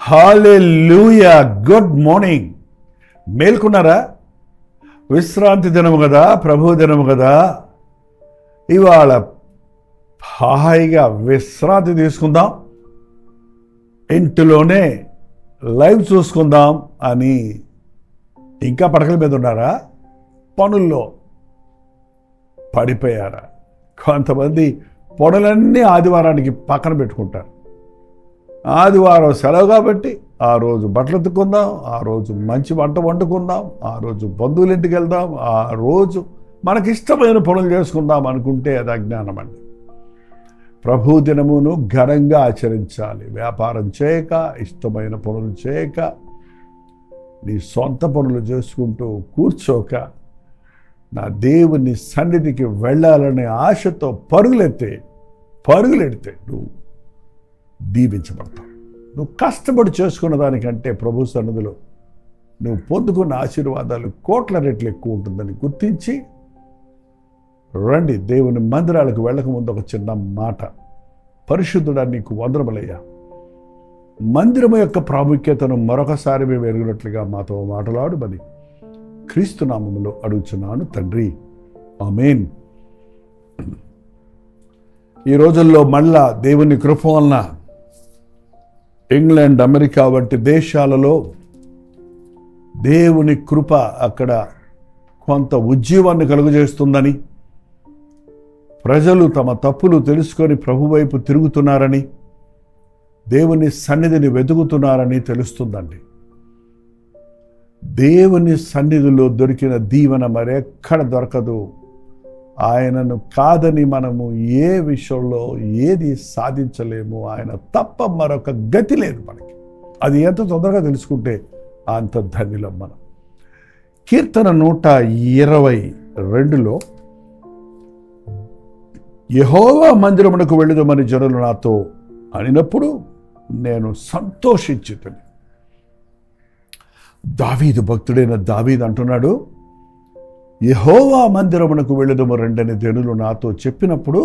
హల్లెలూయా. Good morning. మేల్కొన్నారా? విశ్రాంతి దినము కదా, ప్రభు దినము కదా. ఇవాళ హాయిగా విశ్రాంతి తీసుకుందాం, ఇంటిలోనే లైవ్ చూసుకుందాం అని ఇంకా పడకల మీద ఉన్నారా? పనుల్లో పడిపోయారా? కొంతమంది పనులన్నీ ఆదివారానికి పక్కన పెట్టుకుంటారు. ఆదివారం సెలవు కాబట్టి ఆ రోజు బట్టలు ఉతుక్కుందాం, ఆ రోజు మంచి వంట వండుకుందాం, ఆ రోజు బంధువుల ఇంటికి వెళ్దాం, ఆ రోజు మనకిష్టమైన పనులు చేసుకుందాం అనుకుంటే అది అజ్ఞానం అండి. ప్రభు దినమును ఘనంగా ఆచరించాలి. వ్యాపారం చేయక, ఇష్టమైన పనులు చేయక, నీ సొంత పనులు చేసుకుంటూ కూర్చోక, నా దేవుని సన్నిధికి వెళ్ళాలనే ఆశతో పరుగులెడితే నువ్వు దీవించబడతావు. నువ్వు కష్టపడి చేసుకున్న దానికంటే ప్రభు సన్నిధిలో నువ్వు పొందుకున్న ఆశీర్వాదాలు కోట్ల రెట్లు ఎక్కువ ఉంటుందని గుర్తించి రండి. దేవుని మందిరాలకు వెళ్ళకముందు ఒక చిన్న మాట. పరిశుద్ధుడా, నీకు వందనములయ్యా. మందిరము యొక్క ప్రాముఖ్యతను మరొకసారి మేము ఎరుగునట్లుగా మాతో మాట్లాడమని క్రీస్తు నామములో అడుగుచున్నాను తండ్రి, ఆమేన్. ఈ రోజుల్లో మళ్ళా దేవుని కృప వలన ఇంగ్లాండ్, అమెరికా వంటి దేశాలలో దేవుని కృప అక్కడ కొంత ఉజ్జీవాన్ని కలుగజేస్తుందని, ప్రజలు తమ తప్పులు తెలుసుకొని ప్రభు వైపు తిరుగుతున్నారని, దేవుని సన్నిధిని వెతుకుతున్నారని తెలుస్తుందండి. దేవుని సన్నిధిలో దొరికిన దీవెన మరెక్కడ దొరకదు. ఆయనను కాదని మనము ఏ విషయంలో ఏది సాధించలేము. ఆయన తప్ప మరొక గతి లేదు మనకి. అది ఎంత తొందరగా తెలుసుకుంటే అంత ధన్యులం మనం. కీర్తన 122లో యెహోవా మందిరమునకు వెళ్ళుదమని జనులు నాతో అనినప్పుడు నేను సంతోషించితిని. దావీదు భక్తుడైన దావీదు అంటున్నాడు, యెహోవా మందిరమునకు వెళ్ళుదము రెండని జనులు నాతో చెప్పినప్పుడు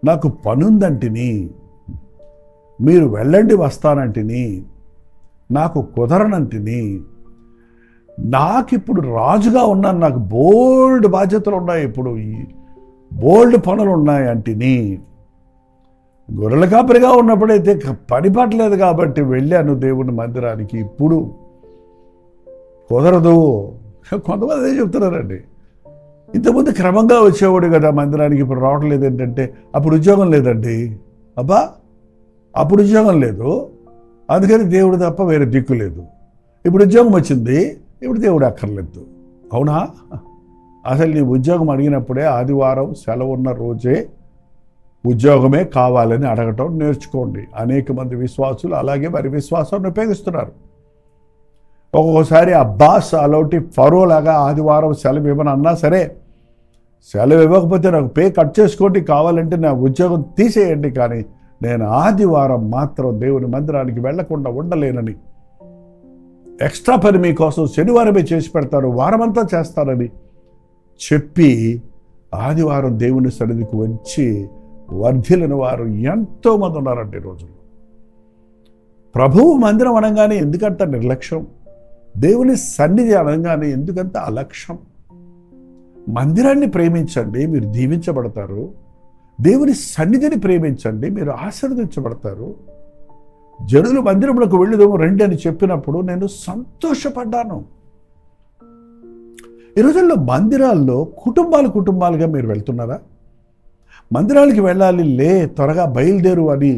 నాకు పనుందంటిని, మీరు వెళ్ళండి వస్తానంటిని, నాకు కుదరనంటిని, నాకిప్పుడు రాజుగా ఉన్నాను, నాకు బోల్డ్ బాధ్యతలు ఉన్నాయి, ఇప్పుడు బోల్డ్ పనులు ఉన్నాయి అంటిని. గొర్రెల కాపరిగా ఉన్నప్పుడైతే పని పట్టలేదు కాబట్టి వెళ్ళాను దేవుని మందిరానికి, ఇప్పుడు కుదరదు. కొంతమంది అదే చెప్తున్నారండి. ఇంతకుముందు క్రమంగా వచ్చేవాడు కదా మందిరానికి, ఇప్పుడు రావట్లేదు. ఏంటంటే అప్పుడు ఉద్యోగం లేదండి. అబ్బా, అప్పుడు ఉద్యోగం లేదు, అందుకని దేవుడు తప్ప వేరే దిక్కు లేదు. ఇప్పుడు ఉద్యోగం వచ్చింది, ఇప్పుడు దేవుడు అక్కర్లేదు. అవునా? అసలు నీ ఉద్యోగం అడిగినప్పుడే ఆదివారం సెలవు ఉన్న రోజే ఉద్యోగమే కావాలని అడగటం నేర్చుకోండి. అనేక మంది విశ్వాసులు అలాగే వారి విశ్వాసాన్ని ఉపయోగిస్తున్నారు. ఒక్కొక్కసారి అబ్బాస్ అలౌటి ఫరో లాగా ఆదివారం సెలవు ఇవ్వని అన్నా సరే, సెలవు ఇవ్వకపోతే నాకు పే కట్ చేసుకోండి, కావాలంటే నా ఉద్యోగం తీసేయండి, కానీ నేను ఆదివారం మాత్రం దేవుని మందిరానికి వెళ్లకుండా ఉండలేనని, ఎక్స్ట్రా పని మీకోసం శనివారమే చేసి పెడతారు, వారమంతా చేస్తారని చెప్పి ఆదివారం దేవుని సన్నిధికి వచ్చి వర్ధిల్లిన వారు ఎంతోమంది ఉన్నారంటే ఈ రోజుల్లో. ప్రభువు మందిరం అనగానే ఎందుకంత నిర్లక్ష్యం? దేవుని సన్నిధి అనగానే ఎందుకంత అలక్ష్యం? మందిరాన్ని ప్రేమించండి, మీరు దీవించబడతారు. దేవుని సన్నిధిని ప్రేమించండి, మీరు ఆశీర్వదించబడతారు. జనులు మందిరములకు వెళ్ళుదాము రండి అని చెప్పినప్పుడు నేను సంతోషపడ్డాను. ఈ రోజుల్లో మందిరాల్లో కుటుంబాలుగా మీరు వెళ్తున్నారా? మందిరాలకి వెళ్ళాలి, లే త్వరగా బయలుదేరు అని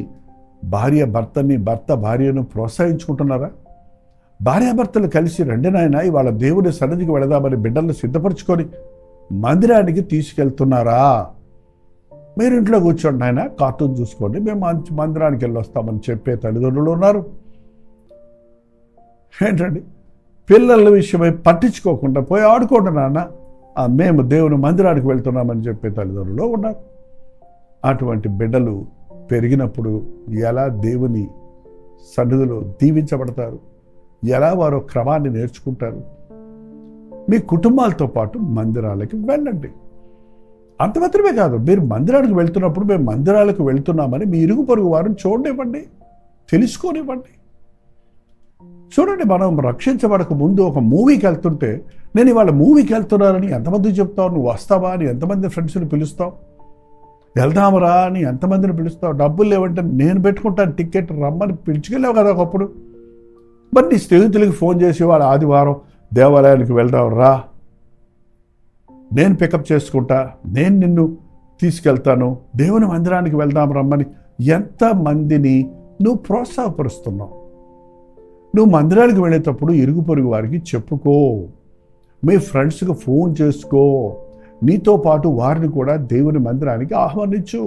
భార్య భర్తని, భర్త భార్యను ప్రోత్సహించుకుంటున్నారా? భార్యాభర్తలు కలిసి రండి నాయన ఇవాళ దేవుని సన్నిధికి వెళదామని బిడ్డలను సిద్ధపరచుకొని మందిరానికి తీసుకెళ్తున్నారా? మీరు ఇంట్లో కూర్చోండి నాయన, కార్టూన్ చూసుకోండి, మేము మందిరానికి వెళ్ళొస్తామని చెప్పే తల్లిదండ్రులు ఉన్నారు. ఏంటండి, పిల్లల విషయమై పట్టించుకోకుండా పోయి ఆడుకోండి నాన్న, మేము దేవుని మందిరానికి వెళ్తున్నామని చెప్పే తల్లిదండ్రులు ఉన్నారు. అటువంటి బిడ్డలు పెరిగినప్పుడు ఎలా దేవుని సన్నిధిలో దీవించబడతారు? ఎలా వారు క్రమాన్ని నేర్చుకుంటారు? మీ కుటుంబాలతో పాటు మందిరాలకి వెళ్ళండి. అంత మాత్రమే కాదు, మీరు మందిరానికి వెళ్తున్నప్పుడు మేము మందిరాలకు వెళ్తున్నామని మీ ఇరుగు పొరుగు వారిని చూడనివ్వండి, తెలుసుకోనివ్వండి. చూడండి, మనం రక్షించబడక ముందు ఒక మూవీకి వెళ్తుంటే, నేను ఇవాళ మూవీకి వెళ్తున్నానని ఎంతమందికి చెప్తావు? నువ్వు వస్తావా అని ఎంతమంది ఫ్రెండ్స్ని పిలుస్తావు? వెళ్దామరా అని ఎంతమందిని పిలుస్తావు? డబ్బులు లేవంటే నేను పెట్టుకుంటాను టికెట్, రమ్మని పిలుచుకెళ్ళావు కదా ఒకప్పుడు. మరి నీ స్నేహితులకి ఫోన్ చేసి వాడు ఆదివారం దేవాలయానికి వెళ్దాం రా, నేను పికప్ చేసుకుంటా, నేను నిన్ను తీసుకెళ్తాను, దేవుని మందిరానికి వెళ్దాం రమ్మని ఎంతమందిని నువ్వు ప్రోత్సాహపరుస్తున్నావు? నువ్వు మందిరానికి వెళ్ళేటప్పుడు ఇరుగు పొరుగు వారికి చెప్పుకో, మీ ఫ్రెండ్స్కి ఫోన్ చేసుకో, నీతో పాటు వారిని కూడా దేవుని మందిరానికి ఆహ్వానించు.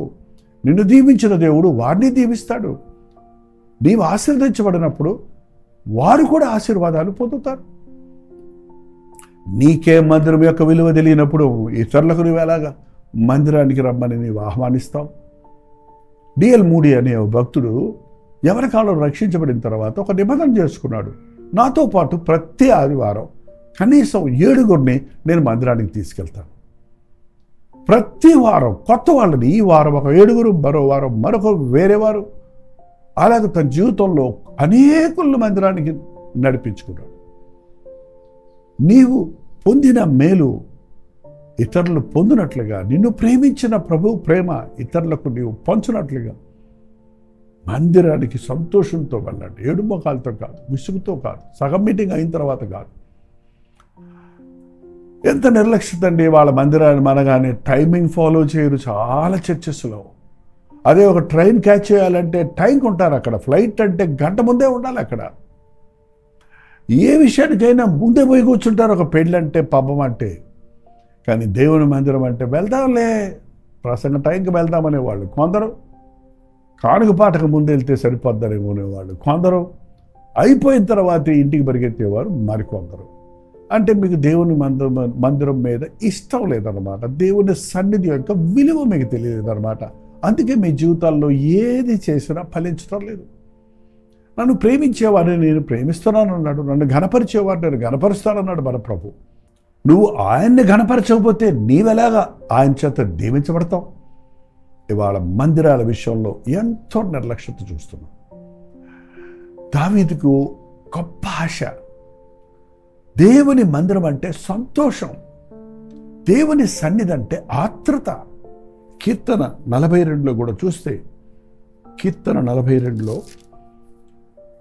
నిన్ను దీవించిన దేవుడు వారిని దీవిస్తాడు. నీవు ఆశీర్వదించబడినప్పుడు వారు కూడా ఆశీర్వాదాలు పొందుతారు. నీకే మందిరం యొక్క విలువ తెలియనప్పుడు ఇతరులకు నువ్వు ఎలాగా మందిరానికి రమ్మని నీవు ఆహ్వానిస్తావు? డిఎల్ మూడీ అనే భక్తుడు ఎవరి కాలం రక్షించబడిన తర్వాత ఒక నిబంధన చేసుకున్నాడు. నాతో పాటు ప్రతి ఆదివారం కనీసం 7గురిని నేను మందిరానికి తీసుకెళ్తాను. ప్రతి వారం కొత్త వాళ్ళని, ఈ వారం ఒక 7గురు, మరో వారం మరొక వేరే వారు, అలాగే తన జీవితంలో అనేకులను మందిరానికి నడిపించుకున్నాడు. నీవు పొందిన మేలు ఇతరులు పొందినట్లుగా, నిన్ను ప్రేమించిన ప్రభు ప్రేమ ఇతరులకు నీవు పంచునట్లుగా మందిరానికి సంతోషంతో వెళ్ళండి. ఏడుమొఖాలతో కాదు, విసుగుతో కాదు, సగం మీటింగ్ అయిన తర్వాత కాదు. ఎంత నిర్లక్ష్యత అండి! వాళ్ళ మందిరాన్ని మనగానే టైమింగ్ ఫాలో చేయరు చాలా చర్చెస్లో. అదే ఒక ట్రైన్ క్యాచ్ చేయాలంటే టైంకి ఉంటారు అక్కడ. ఫ్లైట్ అంటే గంట ముందే ఉండాలి అక్కడ. ఏ విషయానికైనా ముందే పోయి కూర్చుంటారు. ఒక పెళ్ళి అంటే, పబ్బం అంటే. కానీ దేవుని మందిరం అంటే వెళ్దాంలే, ప్రసంగ టైంకి వెళ్దామనేవాళ్ళు కొందరు, కానుక పాటకు ముందు వెళ్తే సరిపోద్దనేమోనేవాళ్ళు కొందరు, అయిపోయిన తర్వాత ఇంటికి పరిగెత్తేవారు మరికొందరు. అంటే మీకు దేవుని మందిరం మీద ఇష్టం లేదన్నమాట. దేవుని సన్నిధి యొక్క విలువ మీకు తెలియలేదన్నమాట. అందుకే మీ జీవితాల్లో ఏది చేసినా ఫలించడం లేదు. నన్ను ప్రేమించేవాడిని నేను ప్రేమిస్తున్నాను అన్నాడు, నన్ను ఘనపరిచేవాడిని నేను ఘనపరుస్తానన్నాడు మన ప్రభు. నువ్వు ఆయన్ని ఘనపరచకపోతే నీవెలాగా ఆయన చేత దీవించబడతావు? ఇవాళ మందిరాల విషయంలో ఎంతో నిర్లక్ష్యత చూస్తున్నాం. దావీదుకు గొప్ప ఆశ. దేవుని మందిరం అంటే సంతోషం, దేవుని సన్నిధి అంటే ఆత్రత. కీర్తన 42లో కూడా చూస్తే, కీర్తన 42లో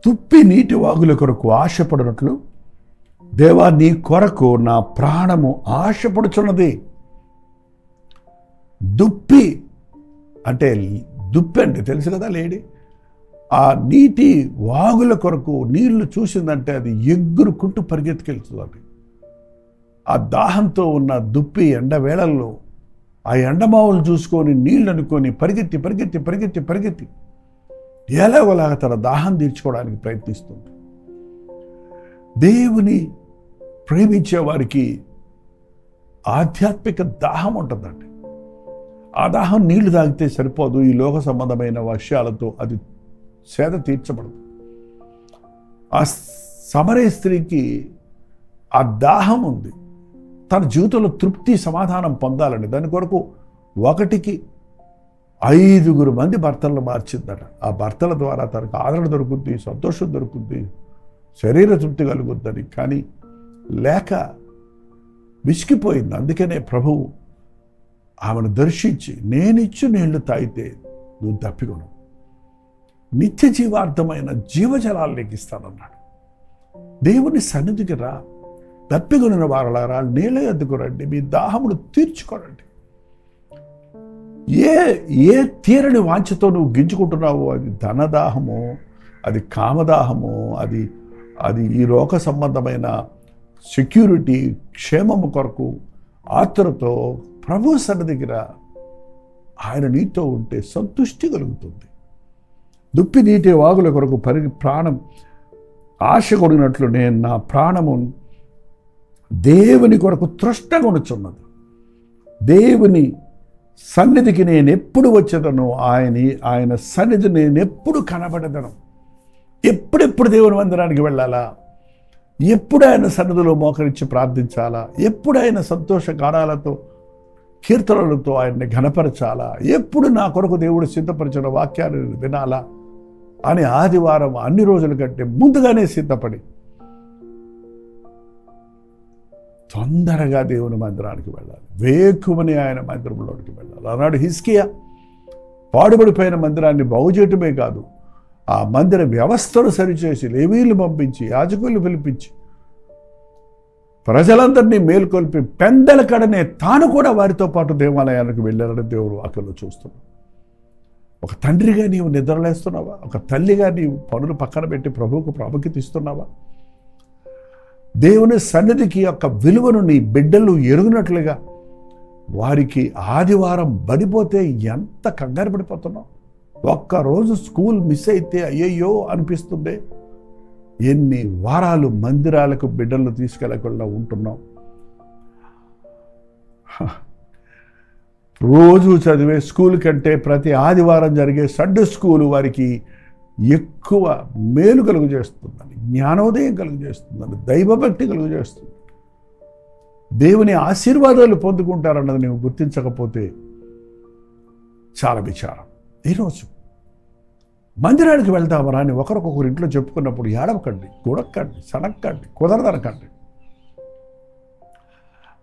తుప్పి నీటి వాగుల కొరకు ఆశపడినట్లు దేవా నీ కొరకు నా ప్రాణము ఆశపడుచున్నది. దుప్పి అంటే దుప్పి అంటే తెలుసు కదా లేడీ, ఆ నీటి వాగుల కొరకు నీళ్లు చూసిందంటే అది ఎగురుకుంటూ పరిగెత్తుకెళ్తుంది. ఆ దాహంతో ఉన్న దుప్పి ఎండవేళల్లో ఆ ఎండమావులు చూసుకొని నీళ్ళు అనుకొని పరిగెత్తి పరిగెత్తి పరిగెత్తి పరిగెత్తి ఎలాగోలాగా తన దాహం తీర్చుకోవడానికి ప్రయత్నిస్తుంది. దేవుని ప్రేమించే వారికి ఆధ్యాత్మిక దాహం ఉంటుందండి. ఆ దాహం నీళ్లు తాగితే సరిపోదు, ఈ లోక సంబంధమైన విషయాలతో అది సేద తీర్చబడదు. ఆ సమరయ స్త్రీకి ఆ దాహం ఉంది, తన జీవితంలో తృప్తి సమాధానం పొందాలండి. దాని కొరకు 1కి 5 మంది భర్తలను మార్చిందట. ఆ భర్తల ద్వారా తనకు ఆదరణ దొరుకుద్ది, సంతోషం దొరుకుద్ది, శరీర తృప్తి కలుగుద్దని. కానీ లేక విసిగిపోయింది. అందుకనే ప్రభువు ఆమెను దర్శించి, నేనిచ్చు నీళ్లు తాగితే నువ్వు తప్పికొను, నిత్య జీవార్థమైన జీవజలాలు నీకు ఇస్తానన్నాడు. దేవుని సన్నిధికి రా, తప్పికొనిన వారలారా నీళ్ళ ఎద్దుకు రండి, మీ దాహమును తీర్చుకోరండి. ఏ తీరని వాంఛతో నువ్వు గింజుకుంటున్నావో, అది ధనదాహము, అది కామదాహము, అది ఈ లోక సంబంధమైన సెక్యూరిటీ క్షేమము కొరకు ఆతురతో ప్రభు సన్నిధికి రా. ఆయన నీతో ఉంటే సంతుష్టి కలుగుతుంది. దుప్పి నీటి వాగుల కొరకు ప్రాణం ఆశ కొడినట్లు నేను నా ప్రాణము దేవుని కొరకు తృష్ణగొనుచున్నది. దేవుని సన్నిధికి నేను ఎప్పుడు వచ్చేదను, ఆయన సన్నిధి నేను ఎప్పుడు కనబడదను. ఎప్పుడెప్పుడు దేవుని మందిరానికి వెళ్ళాలా, ఎప్పుడు ఆయన సన్నిధిలో మోకరించి ప్రార్థించాలా, ఎప్పుడు ఆయన సంతోష గానాలతో కీర్తనలతో ఆయన్ని ఘనపరచాలా, ఎప్పుడు నా కొరకు దేవుడు సిద్ధపరిచిన వాక్యాన్ని వినాలా అని ఆదివారం అన్ని రోజుల కంటే ముందుగానే సిద్ధపడి తొందరగా దేవుని మందిరానికి వెళ్ళాలి, వేకువని ఆయన మందిరంలోనికి వెళ్ళాలి. ఆనాడు హిజ్కియా పాడుబడిపోయిన మందిరాన్ని బాగు చేయటమే కాదు, ఆ మందిర వ్యవస్థను సరిచేసి లేవీలు పంపించి యాజకులు పిలిపించి ప్రజలందరినీ మేల్కొల్పి పెందల కడనే తాను కూడా వారితో పాటు దేవాలయానికి వెళ్ళారని దేవుడు వాక్యంలో చూస్తున్నాడు. ఒక తండ్రిగా నీవు నిద్రలేస్తున్నావా? ఒక తల్లిగా నీవు పనులు పక్కన పెట్టి ప్రభువుకు ప్రాముఖ్యత ఇస్తున్నావా? దేవుని సన్నిధికి యొక్క విలువను నీ బిడ్డలు ఎరుగునట్లుగా వారికి ఆదివారం బడిపోతే ఎంత కంగారు పడిపోతున్నావు? ఒక్కరోజు స్కూల్ మిస్ అయితే అయ్యయ్యో అనిపిస్తుంది. ఎన్ని వారాలు మందిరాలకు బిడ్డలను తీసుకెళ్లకుండా ఉంటున్నాం. రోజు చదివే స్కూల్ కంటే ప్రతి ఆదివారం జరిగే సండే స్కూలు వారికి ఎక్కువ మేలు కలుగు చేస్తుందని, జ్ఞానోదయం కలుగు చేస్తుందని, దైవభక్తి కలుగు చేస్తుంది. దేవుని ఆశీర్వాదాలు పొందుకుంటారన్నది నువ్వు గుర్తించకపోతే చాలా విచారం. ఈరోజు మందిరానికి వెళ్తామరా అని ఒకరికొకరు ఇంట్లో చెప్పుకున్నప్పుడు ఏడవకండి, గుడక్కండి, సనక్కండి, కుదరదనకండి.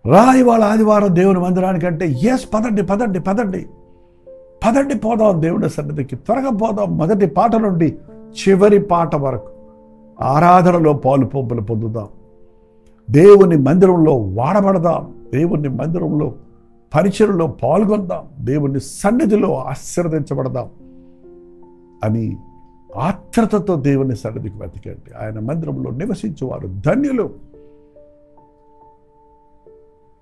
రా ఇవాళ ఆదివారం దేవుని మందిరానికంటే ఎస్ పదండి పదండి పదండి పదండి పోదాం దేవుని సన్నిధికి, త్వరగా పోదాం. మొదటి పాట నుండి చివరి పాట వరకు ఆరాధనలో పాలు పంపులు పొందుదాం, దేవుని మందిరంలో వాడబడదాం, దేవుని మందిరంలో పరిచర్యలో పాల్గొందాం, దేవుని సన్నిధిలో ఆశీర్వదించబడదాం అని ఆత్రతతో దేవుని సన్నిధికి వెతికండి. ఆయన మందిరంలో నివసించేవారు ధన్యులు.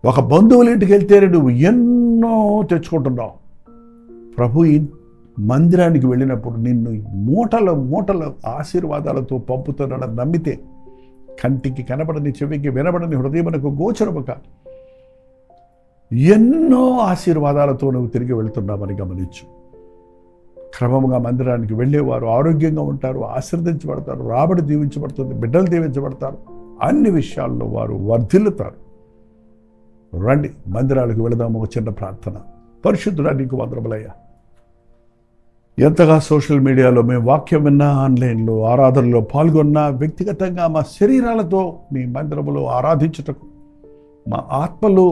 ఒక బంధువుల ఇంటికి వెళ్తే నువ్వు ఎన్నో తెచ్చుకుంటున్నావు. ప్రభు మందిరానికి వెళ్ళినప్పుడు నిన్ను మూటల మూటల ఆశీర్వాదాలతో పంపుతున్నాడని నమ్మితే కంటికి కనబడని, చెవికి వినబడని, హృదయమునకు గోచరము కాదు ఎన్నో ఆశీర్వాదాలతో నువ్వు తిరిగి వెళ్తున్నామని గమనించు. క్రమంగా మందిరానికి వెళ్ళేవారు ఆరోగ్యంగా ఉంటారు, ఆశీర్వదించబడతారు, రాబడి దీవించబడుతుంది, బిడ్డలు దీవించబడతారు, అన్ని విషయాల్లో వారు వర్ధిల్లుతారు. రండి మందిరాలకు వెళదాము. ఒక చిన్న ప్రార్థన. పరిశుద్ధుడా నీకు వందనములయ్యా, ఎంతగా సోషల్ మీడియాలో మేము వాక్యం విన్నా, ఆన్లైన్లో ఆరాధనలో పాల్గొన్నా, వ్యక్తిగతంగా మా శరీరాలతో నీ మందిరములో ఆరాధించుటకు, మా ఆత్మలో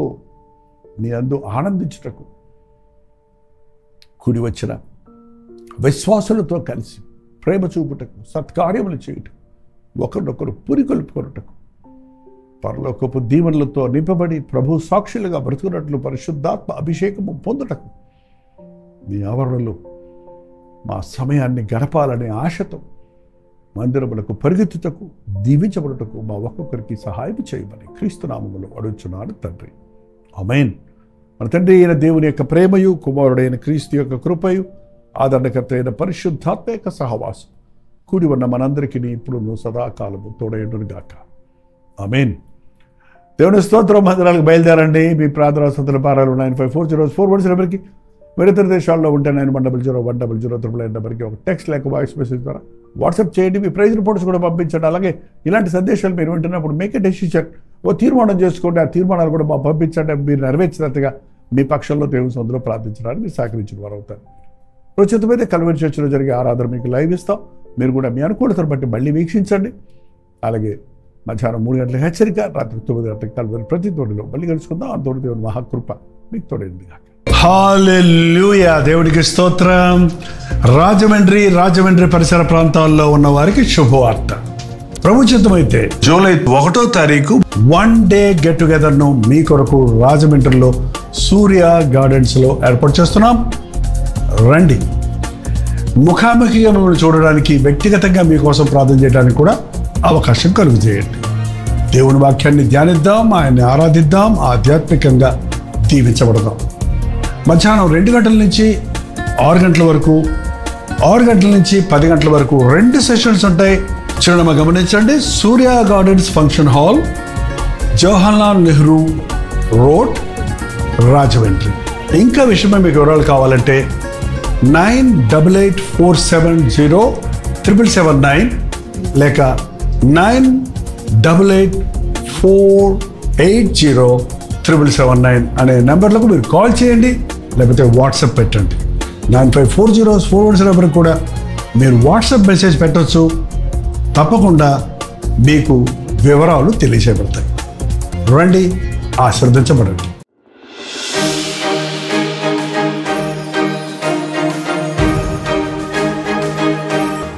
నీ అందు ఆనందించుటకు కూడి వచ్చిన విశ్వాసులతో కలిసి ప్రేమ చూపుటకు, సత్కార్యములు చేయుటకు, ఒకరినొకరు పురికొల్పుకొనుటకు, పరలోకపు దీవెనలతో నింపబడి ప్రభు సాక్షులుగా బ్రతుకున్నట్లు పరిశుద్ధాత్మ అభిషేకము పొందుటకు నీ ఆవరణలో మా సమయాన్ని గడపాలనే ఆశతో మందిరములకు పరిగెత్తుటకు, దీవించబడుటకు మా ఒక్కొక్కరికి సహాయం చేయమని క్రీస్తు నామములో అడుగుచున్నాడు తండ్రి. ఆమేన్. మన తండ్రి అయిన దేవుని యొక్క ప్రేమయు, కుమారుడైన క్రీస్తు యొక్క కృపయు, ఆదరణకర్త అయిన పరిశుద్ధాత్మ యొక్క సహవాసం కూడి ఉన్న మనందరికీ ఇప్పుడు నువ్వు సదాకాలము తోడైండునుగాక. ఆమేన్. దేవుని స్తోత్రం. మందిరాలకు బయలుదేరండి. మీ ప్రార్థన వసతుల పారాలు 954041 నెంబర్కి, వేరే ఇతర దేశాల్లో ఉంటే 91001000 నెంబర్కి ఒక టెక్స్ట్ లేక వాయిస్ మెసేజ్ ద్వారా వాట్సాప్ చేయండి. మీ ప్రైజ్ రిపోర్ట్స్ కూడా పంపించండి. అలాగే ఇలాంటి సందేశాలు మీరు వింటున్నప్పుడు మేక్ ఎ డెసిషన్, ఓ తీర్మానం చేసుకోండి. ఆ తీర్మానాలు కూడా మాకు పంపించండి. మీరు నెరవేర్చినట్టుగా మీ పక్షంలో దేవుని సొంతలో ప్రార్థించడానికి మీరు సహకరించిన వారు అవుతారు. ప్రస్తుతమైతే కల్వరి చర్చిలో జరిగే ఆరాధన మీకు లైవ్ ఇస్తాం. మీరు కూడా మీ అనుకూలతను బట్టి మళ్ళీ వీక్షించండి. అలాగే మధ్యాహ్నం 3 గంటల హెచ్చరిక, రాత్రి 9 గంటలకు కల్వరి ప్రతి తోడిలో మళ్ళీ కలుసుకుందాం. ఆ తోడి దేవుని మహాకృప మీకు తోడైంది. హల్లెలూయా. దేవుడికి స్తోత్రం. రాజమండ్రి పరిసర ప్రాంతాల్లో ఉన్న వారికి శుభవార్త. ప్రభుత్వమైతే జూలై 1వ తారీఖు 1 డే గెట్ టుగెదర్ను మీ కొరకు రాజమండ్రిలో సూర్య గార్డెన్స్లో ఏర్పాటు చేస్తున్నాం. రండి. ముఖాముఖిగా మిమ్మల్ని చూడడానికి, వ్యక్తిగతంగా మీకోసం ప్రార్థన చేయడానికి కూడా అవకాశం కలుగు చేయండి. దేవుని వాక్యాన్ని ధ్యానిద్దాం, ఆయన్ని ఆరాధిద్దాం, ఆధ్యాత్మికంగా దీవించబడదాం. మధ్యాహ్నం 2 గంటల నుంచి 6 గంటల వరకు, 6 గంటల నుంచి 10 గంటల వరకు 2 సెషన్స్ ఉంటాయి. చిరునామా గమనించండి. Surya gardens function hall, Jawaharlal Nehru road, Rajahmundry. ఇంకా విషయమై మీకు వివరాలు కావాలంటే 9884707779 లేక 9884807779 అనే నెంబర్లకు మీరు కాల్ చేయండి, లేకపోతే వాట్సాప్ పెట్టండి. 954041 నెంబర్కి కూడా మీరు వాట్సాప్ మెసేజ్ పెట్టవచ్చు. తప్పకుండా మీకు వివరాలు తెలియజేయబడతాయి. రండి, ఆశీర్వదించబడండి.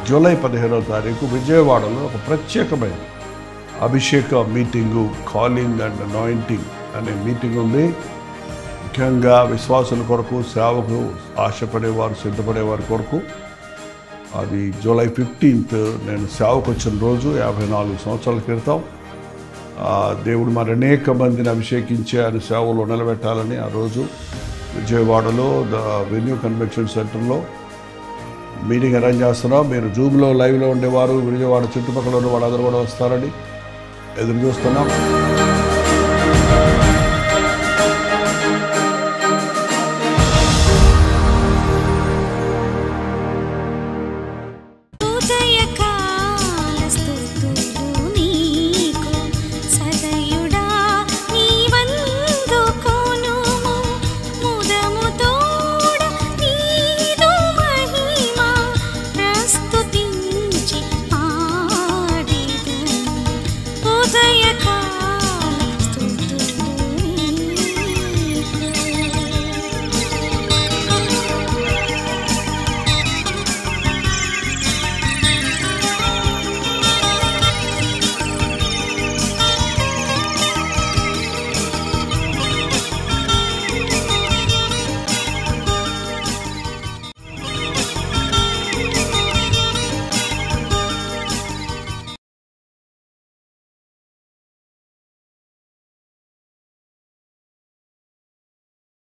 జూలై 15వ తారీఖు విజయవాడలో ఒక ప్రత్యేకమైన అభిషేక మీటింగు, కాలింగ్ అండ్ అనాయింటింగ్ అనే మీటింగ్ ఉంది. ముఖ్యంగా విశ్వాసుల కొరకు, సేవకు ఆశపడేవారు, సిద్ధపడేవారి కొరకు. అది జూలై 15th నేను సేవకు వచ్చిన రోజు 54 సంవత్సరాల క్రితం. దేవుడు మరి అనేక మందిని అభిషేకించి ఆయన సేవలో నిలబెట్టాలని ఆ రోజు విజయవాడలో వెన్యూ కన్వెన్షన్ సెంటర్లో మీటింగ్ అరేంజ్ చేస్తున్నాం. మీరు జూమ్లో లైవ్లో ఉండేవారు, విజయవాడ చుట్టుపక్కల ఉన్న వాళ్ళందరూ కూడా వస్తారని ఎదురు చూస్తున్నాం.